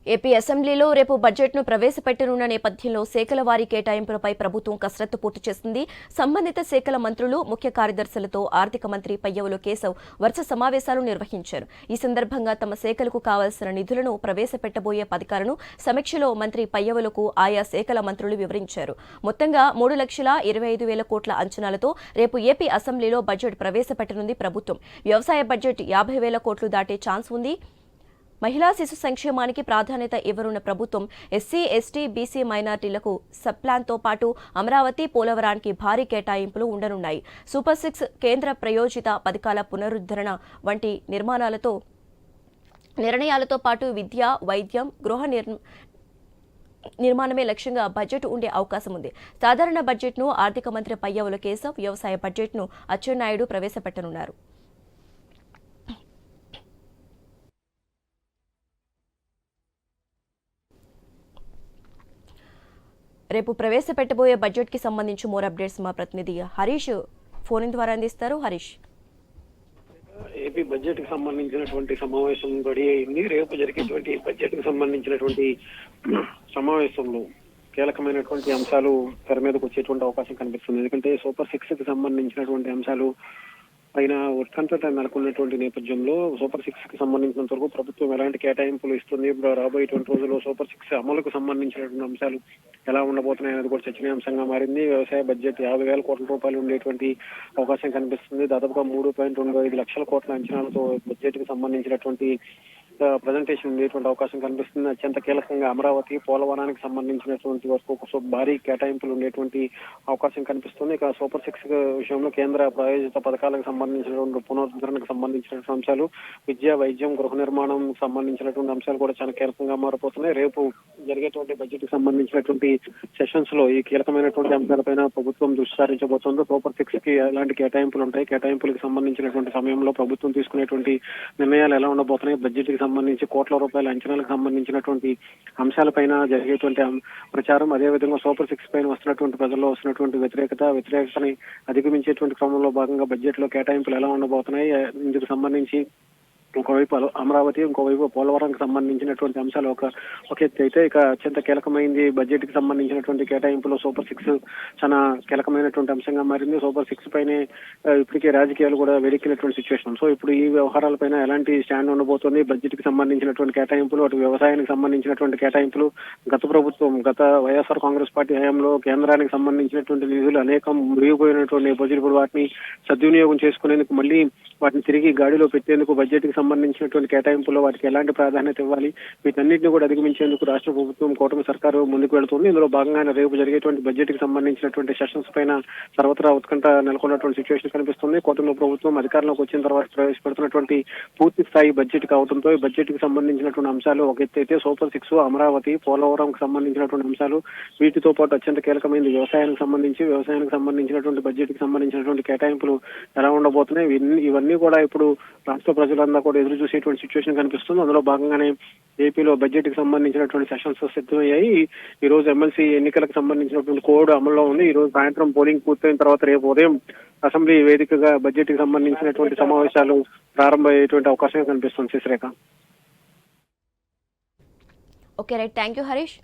AP అసెంబ్లీలో రేపు బడ్జెట్ను ప్రవేశపెట్టనున్న నేపథ్యంలో శాఖల వారీ కేటాయింపులపై ప్రభుత్వం కసరత్తు పూర్తి చేసింది. సంబంధిత శాఖల మంత్రులు, ముఖ్య కార్యదర్శులతో ఆర్థిక మంత్రి పయ్యవులు కేశవ్ వరుస సమావేశాలు నిర్వహించారు. ఈ సందర్భంగా తమ శాఖలకు కావాల్సిన నిధులను ప్రవేశపెట్టబోయే పథకాలను సమీక్షలో మంత్రి పయ్యవులకు ఆయా శాఖల మంత్రులు వివరించారు. మొత్తంగా 3,25,000 కోట్ల అంచనాలతో రేపు ఏపీ అసెంబ్లీలో బడ్జెట్ ప్రవేశపెట్టనుంది ప్రభుత్వం. వ్యవసాయ బడ్జెట్ 50,000 కోట్లు దాటే ఛాన్స్ ఉంది. మహిళా శిశు సంక్షేమానికి ప్రాధాన్యత ఇవ్వనున్న ప్రభుత్వం ఎస్సీ, ఎస్టీ, బీసీ మైనార్టీలకు సబ్ ప్లాన్తో పాటు అమరావతి, పోలవరానికి భారీ కేటాయింపులు ఉండనున్నాయి. సూపర్ 6 కేంద్ర ప్రయోజిత పథకాల పునరుద్ధరణ వంటి నిర్ణయాలతో పాటు విద్య, వైద్యం, గృహ నిర్మాణమే లక్ష్యంగా బడ్జెట్ ఉండే అవకాశం ఉంది. సాధారణ బడ్జెట్ను ఆర్థిక మంత్రి పయ్యవుల కేశవ్, వ్యవసాయ బడ్జెట్ను అచ్చెన్నాయుడు ప్రవేశపెట్టనున్నారు. రేపు ప్రవేశపెట్టబోయే బడ్జెట్ కి సంబంధించి మోర్ అప్డేట్స్ మా ప్రతినిధి హరీష్ ఫోన్ ద్వారా అందిస్తారు. హరీష్, ఏపీ బడ్జెట్ కి సంబంధించినటువంటి సమావేశం రెడీ అయింది. రేపు జరిగేటువంటి బడ్జెట్ కి సంబంధించినటువంటి సమావేశంలో కీలకమైనటువంటి అంశాలు తెర మీదకు వచ్చేటువంటి అవకాశం కనిపిస్తుంది. ఎందుకంటే సూపర్ 6 కి సంబంధించినటువంటి అంశాలు పైన ఉత్కంఠత నెలకొన్నటువంటి నేపథ్యంలో సూపర్ 6 కి సంబంధించినంత వరకు ప్రభుత్వం ఎలాంటి కేటాయింపులు ఇస్తుంది, రాబోయేటువంటి రోజుల్లో సూపర్ 6 అమలుకు సంబంధించినటువంటి అంశాలు ఎలా ఉండబోతున్నాయి అనేది కూడా చర్చనీయాంశంగా మారింది. వ్యవసాయ బడ్జెట్ 50,000 కోట్ల రూపాయలు ఉండేటువంటి అవకాశం కనిపిస్తుంది. దాదాపుగా 3.25 లక్షల కోట్ల అంచనాలతో బడ్జెట్ కి సంబంధించినటువంటి ప్రజెంటేషన్ ఉండేటువంటి అవకాశం కనిపిస్తుంది. అత్యంత కీలకంగా అమరావతి, పోలవరానికి సంబంధించినటువంటి వరకు భారీ కేటాయింపులు ఉండేటువంటి అవకాశం కనిపిస్తుంది. ఇక సూపర్ 6 విషయంలో కేంద్ర ప్రాయోజిత పథకాలకు సంబంధించినటువంటి పునరుద్ధరణకు సంబంధించినటువంటి అంశాలు, విద్య, వైద్యం, గృహ నిర్మాణం సంబంధించినటువంటి అంశాలు కూడా చాలా కీలకంగా మారిపోతున్నాయి. రేపు జరిగేటువంటి బడ్జెట్ కి సంబంధించినటువంటి సెషన్స్ లో ఈ కీలకమైనటువంటి అంశాలపైన ప్రభుత్వం దృష్టి సారించబోతోంది. సూపర్ 6 కి ఎలాంటి కేటాయింపులు ఉంటాయి, కేటాయింపులకు సంబంధించినటువంటి సమయంలో ప్రభుత్వం తీసుకునేటువంటి నిర్ణయాలు ఎలా ఉండబోతున్నాయి, బడ్జెట్ కి సంబంధించి కోట్ల రూపాయల అంచనాలకు సంబంధించినటువంటి అంశాలపైన జరిగేటువంటి ప్రచారం, అదేవిధంగా సూపర్ 6 పైన వస్తున్నటువంటి ప్రజల్లో వస్తున్నటువంటి వ్యతిరేకతని అధిగమించేటువంటి క్రమంలో భాగంగా బడ్జెట్ లో కేటాయింపులు ఎలా ఉండబోతున్నాయి, ఇందుకు సంబంధించి ఒకవైపు అమరావతి, ఇంకోవైపు పోలవరంకి సంబంధించినటువంటి అంశాలు ఒక ఎత్తు అయితే, ఇక అత్యంత కీలకమైంది బడ్జెట్ కి సంబంధించినటువంటి కేటాయింపులో సూపర్ 6 చాలా కీలకమైనటువంటి అంశంగా మారింది. సూపర్ 6 పైనే ఇప్పటికే రాజకీయాలు కూడా వెలికినటువంటి సిచ్యువేషన్. సో ఇప్పుడు ఈ వ్యవహారాలపైన ఎలాంటి స్టాండ్ ఉండబోతోంది, బడ్జెట్ కి సంబంధించినటువంటి కేటాయింపులు, అటు వ్యవసాయానికి సంబంధించినటువంటి కేటాయింపులు, గత వైఎస్ఆర్ కాంగ్రెస్ పార్టీ హయాంలో కేంద్రానికి సంబంధించినటువంటి నిధులు అనేకం మురిగిపోయినటువంటి నేపథ్యంలో ఇప్పుడు వాటిని సద్వినియోగం చేసుకునేందుకు, మళ్ళీ వాటిని తిరిగి గాడిలో పెట్టేందుకు బడ్జెట్ కి సంబంధించినటువంటి కేటాయింపుల్లో వాటికి ఎలాంటి ప్రాధాన్యత ఇవ్వాలి, వీటన్నిటిని కూడా అధిగమించేందుకు రాష్ట్ర ప్రభుత్వం, కూటమి సర్కారు ముందుకు వెళుతుంది. ఇందులో భాగంగానే రేపు జరిగేటువంటి బడ్జెట్ కి సంబంధించినటువంటి సెషన్స్ పైన సర్వత్రా ఉత్కంఠ నెలకొన్నటువంటి సిచ్యువేషన్ కనిపిస్తుంది. కూటమి ప్రభుత్వం అధికారంలోకి వచ్చిన తర్వాత ప్రవేశపెడుతున్నటువంటి పూర్తి స్థాయి బడ్జెట్ కావడంతో ఈ బడ్జెట్ కి సంబంధించినటువంటి అంశాలు ఒక ఎత్తు అయితే, సూపర్ 6, అమరావతి, పోలవరం కి సంబంధించినటువంటి అంశాలు, వీటితో పాటు అత్యంత కీలకమైనది వ్యవసాయానికి సంబంధించినటువంటి బడ్జెట్ కి సంబంధించినటువంటి కేటాయింపులు ఎలా ఉండబోతున్నాయి, ఇవన్నీ కూడా ఇప్పుడు రాష్ట్ర ప్రజలందరూ కూడా ఎదురు చూసేటువంటి సిచ్యువేషన్ కనిపిస్తుంది. అందులో భాగంగానే ఏపీలో బడ్జెట్ కి సంబంధించినటువంటి సెషన్స్ సిద్ధమయ్యాయి. ఈ రోజు ఎమ్మెల్సీ ఎన్నికలకు సంబంధించినటువంటి కోడ్ అమల్లో ఉంది. ఈ రోజు సాయంత్రం పోలింగ్ పూర్తయిన తర్వాత రేపు ఉదయం అసెంబ్లీ వేదికగా బడ్జెట్ కి సంబంధించినటువంటి సమావేశాలు ప్రారంభమయ్యేటువంటి అవకాశం కనిపిస్తుంది. Sasirekha. Okay right, thank you Harish.